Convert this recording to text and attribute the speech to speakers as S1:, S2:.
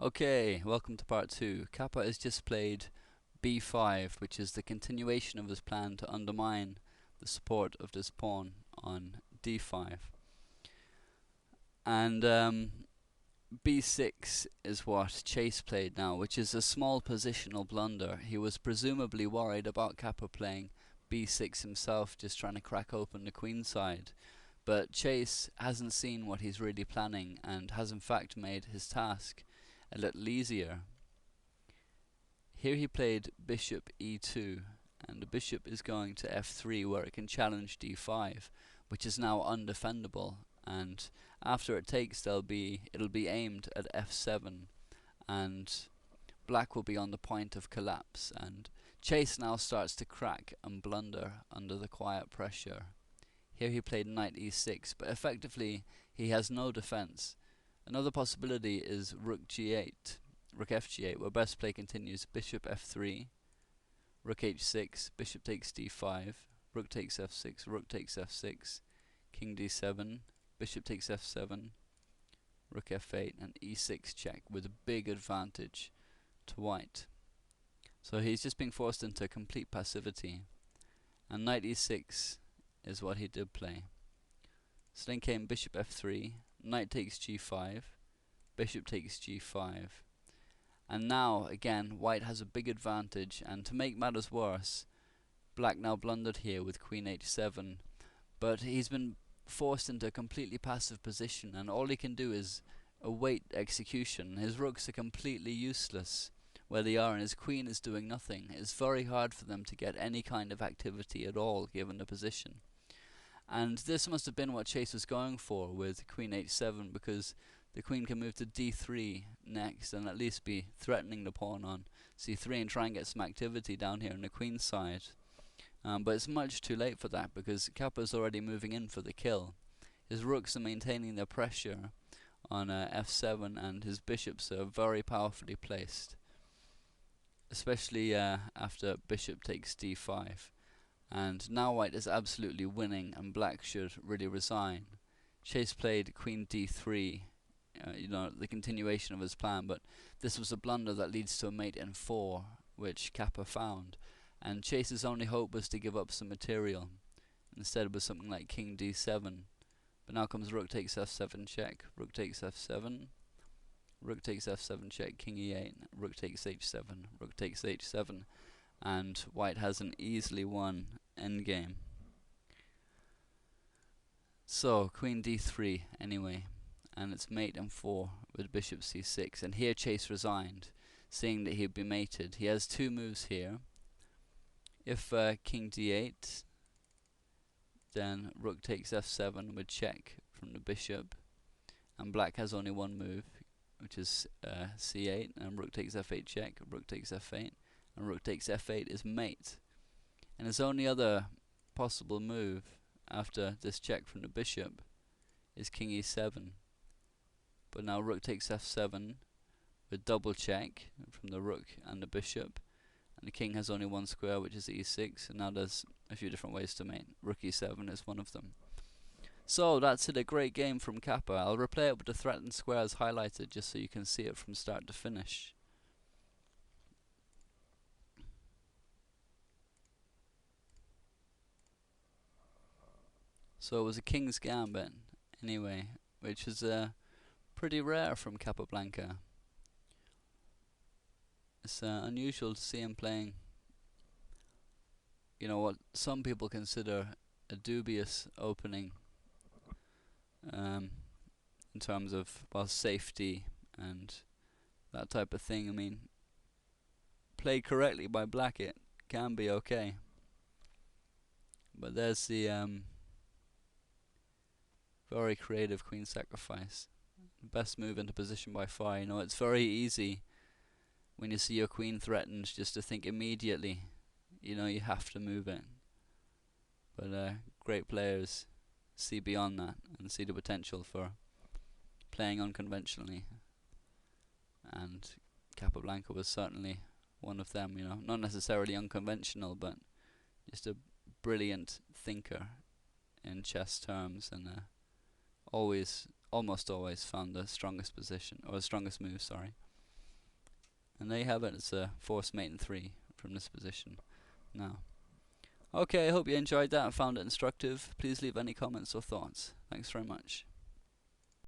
S1: Okay, welcome to part 2. Kappa has just played b5, which is the continuation of his plan to undermine the support of this pawn on d5. And b6 is what Chase played now, which is a small positional blunder. He was presumably worried about Kappa playing b6 himself, just trying to crack open the queen side. But Chase hasn't seen what he's really planning and has in fact made his task a little easier. Here he played bishop e2, and the bishop is going to f3 where it can challenge d5, which is now undefendable, and after it takes it'll be aimed at f7, and black will be on the point of collapse, and Chase now starts to crack and blunder under the quiet pressure. Here he played knight e6, but effectively he has no defense. Another possibility is rook g8, rook fg8, where best play continues bishop f3, rook h6, bishop takes d5, rook takes f6, rook takes f6, king d7, bishop takes f7, rook f8, and e6 check with a big advantage to white. So he's just being forced into complete passivity, and knight e6 is what he did play. So then came bishop f3, knight takes g5, bishop takes g5, and now again white has a big advantage, and to make matters worse, black now blundered here with queen h7, but he's been forced into a completely passive position, and all he can do is await execution. His rooks are completely useless where they are, and his queen is doing nothing. It's very hard for them to get any kind of activity at all given the position. And this must have been what Chase was going for with queen h7, because the queen can move to d3 next and at least be threatening the pawn on c3 and try and get some activity down here on the queen side. But it's much too late for that, because Kappa's already moving in for the kill. His rooks are maintaining their pressure on f7, and his bishops are very powerfully placed, especially after bishop takes d5. And now white is absolutely winning, and black should really resign. Chase played queen d3, the continuation of his plan, but this was a blunder that leads to a mate in 4, which Kappa found, and Chase's only hope was to give up some material. Instead it was something like king d7, but now comes rook takes f7 check, rook takes f7, rook takes f7 check, king e8, rook takes h7, rook takes h7, and white has an easily won endgame. So queen d3 anyway, and it's mate in 4 with bishop c6, and here Chase resigned, seeing that he'd be mated. He has two moves here. If king d8, then rook takes f7 with check from the bishop, and black has only one move, which is c8, and rook takes f8 check, rook takes f8, and rook takes f8 is mate. And his only other possible move after this check from the bishop is king e7. But now rook takes f7 with double check from the rook and the bishop, and the king has only one square, which is e6, and now there's a few different ways to mate. Rook e7 is one of them. So that's it, a great game from Kappa. I'll replay it with the threatened squares highlighted just so you can see it from start to finish. So it was a king's gambit anyway, which is pretty rare from Capablanca. It's unusual to see him playing, what some people consider a dubious opening in terms of, well, safety and that type of thing. I mean, played correctly by black it can be okay, but there's the very creative queen sacrifice. Best move into position by far. It's very easy when you see your queen threatened just to think immediately, you have to move it. But great players see beyond that and see the potential for playing unconventionally. And Capablanca was certainly one of them, not necessarily unconventional, but just a brilliant thinker in chess terms, and almost always found the strongest position, or the strongest move, sorry. And there you have it. It's a forced mate in 3 from this position now. Okay, I hope you enjoyed that and found it instructive. Please leave any comments or thoughts. Thanks very much.